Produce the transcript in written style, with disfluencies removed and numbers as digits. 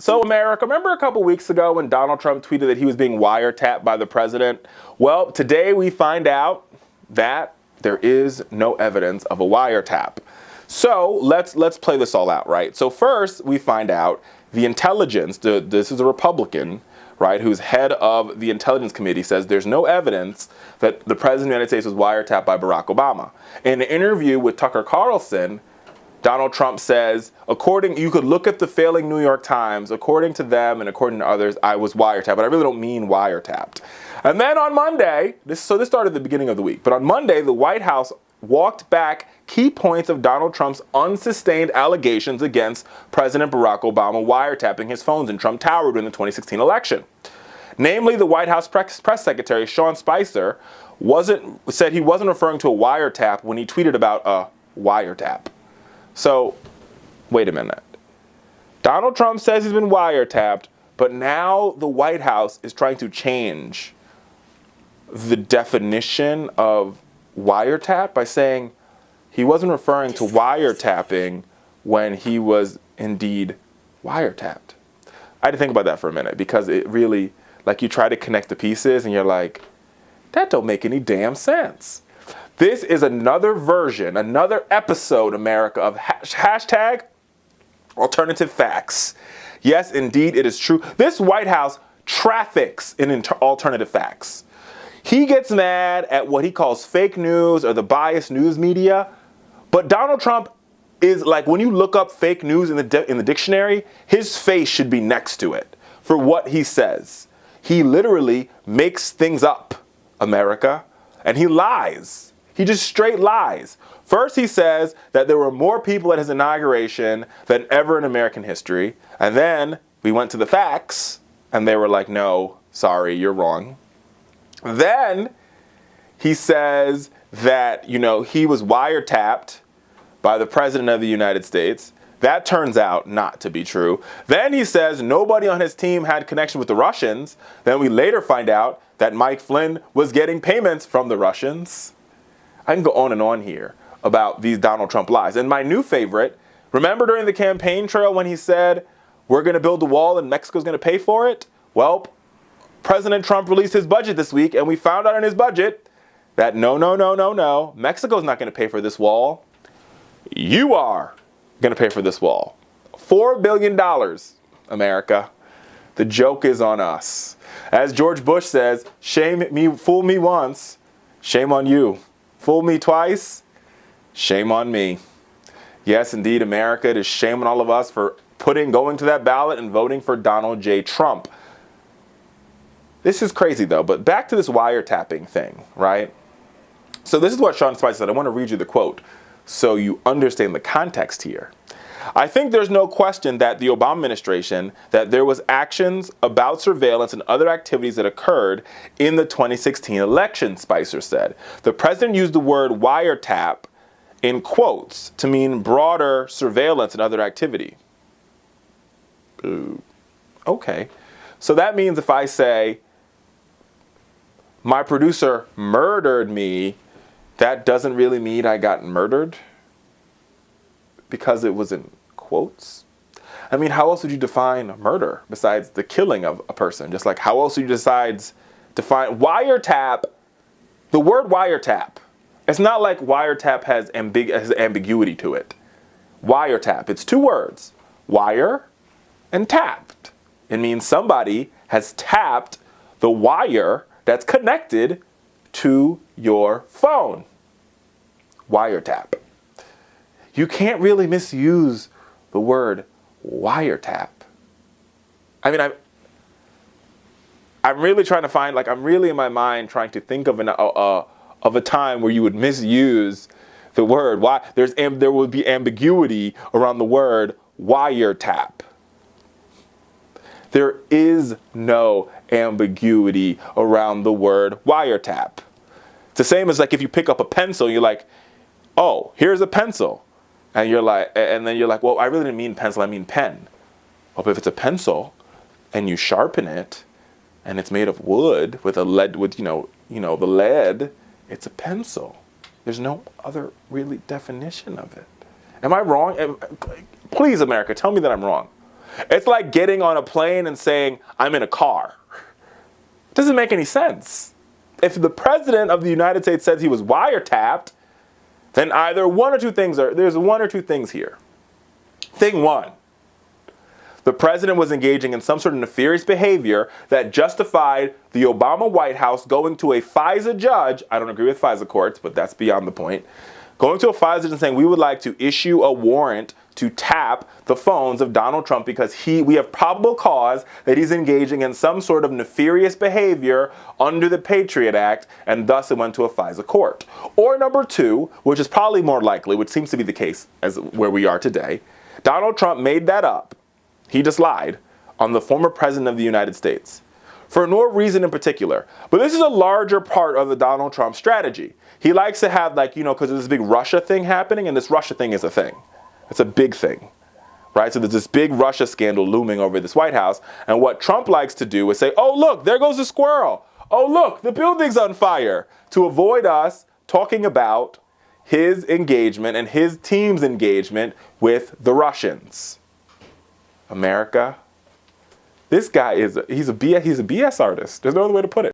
So America, remember a couple weeks ago when Donald Trump tweeted that he was being wiretapped by the president? Well, today we find out that there is no evidence of a wiretap. So let's play this all out, right? So first we find out the intelligence, this is a Republican, right, who's head of the Intelligence Committee, says there's no evidence that the President of the United States was wiretapped by Barack Obama. In an interview with Tucker Carlson, Donald Trump says, you could look at the failing New York Times, according to them and according to others, I was wiretapped, but I really don't mean wiretapped. And then on Monday, this started at the beginning of the week, but on Monday, the White House walked back key points of Donald Trump's unsustained allegations against President Barack Obama wiretapping his phones in Trump Tower during the 2016 election. Namely, the White House press secretary, Sean Spicer, said he wasn't referring to a wiretap when he tweeted about a wiretap. So, wait a minute. Donald Trump says he's been wiretapped, but now the White House is trying to change the definition of wiretap by saying he wasn't referring to wiretapping when he was indeed wiretapped. I had to think about that for a minute because it really, like, you try to connect the pieces and you're like, that don't make any damn sense. This is another version, another episode, America, of hashtag alternative facts. Yes, indeed, it is true. This White House traffics in alternative facts. He gets mad at what he calls fake news or the biased news media. But Donald Trump is like, when you look up fake news in the dictionary, his face should be next to it for what he says. He literally makes things up, America, and he lies. He just straight lies. First, he says that there were more people at his inauguration than ever in American history. And then we went to the facts and they were like, no, sorry, you're wrong. Then he says that, he was wiretapped by the President of the United States. That turns out not to be true. Then he says nobody on his team had connection with the Russians. Then we later find out that Mike Flynn was getting payments from the Russians. I can go on and on here about these Donald Trump lies. And my new favorite, remember during the campaign trail when he said, we're going to build a wall and Mexico's going to pay for it? Well, President Trump released his budget this week, and we found out in his budget that no, Mexico's not going to pay for this wall. You are going to pay for this wall. $4 billion, America. The joke is on us. As George Bush says, fool me once, shame on you. Fool me twice, shame on me. Yes, indeed, America, it is shame on all of us for going to that ballot and voting for Donald J. Trump. This is crazy, though, but back to this wiretapping thing, right? So this is what Sean Spicer said. I want to read you the quote so you understand the context here. I think there's no question that the Obama administration, that there was actions about surveillance and other activities that occurred in the 2016 election, Spicer said. The president used the word wiretap in quotes to mean broader surveillance and other activity. Ooh. Okay. So that means if I say, my producer murdered me, that doesn't really mean I got murdered because it was in quotes. I mean, how else would you define murder besides the killing of a person? Just like how else would you define wiretap? The word wiretap. It's not like wiretap has ambiguity to it. Wiretap. It's two words. Wire and tapped. It means somebody has tapped the wire that's connected to your phone. Wiretap. You can't really misuse the word wiretap. I mean, I'm really trying to find, I'm really in my mind trying to think of a time where you would misuse the word. There would be ambiguity around the word wiretap. There is no ambiguity around the word wiretap. It's the same as like if you pick up a pencil, you're like, oh, here's a pencil. And then you're like, well, I really didn't mean pencil, I mean pen. Well, but if it's a pencil and you sharpen it and it's made of wood with the lead, it's a pencil. There's no other really definition of it. Am I wrong? Please, America, tell me that I'm wrong. It's like getting on a plane and saying, I'm in a car. It doesn't make any sense. If the president of the United States says he was wiretapped, then either there's one or two things here. Thing one, the president was engaging in some sort of nefarious behavior that justified the Obama White House going to a FISA judge. I don't agree with FISA courts, but that's beyond the point. Going to a FISA judge and saying we would like to issue a warrant to tap the phones of Donald Trump because we have probable cause that he's engaging in some sort of nefarious behavior under the Patriot Act, and thus it went to a FISA court. Or number two, which is probably more likely, which seems to be the case as where we are today, Donald Trump made that up. He just lied on the former president of the United States for no reason in particular. But this is a larger part of the Donald Trump strategy. He likes to have, because there's this big Russia thing happening, and this Russia thing is a thing. It's a big thing, right? So there's this big Russia scandal looming over this White House. And what Trump likes to do is say, oh, look, there goes the squirrel. Oh, look, the building's on fire, to avoid us talking about his engagement and his team's engagement with the Russians. America, this guy he's a BS artist. There's no other way to put it.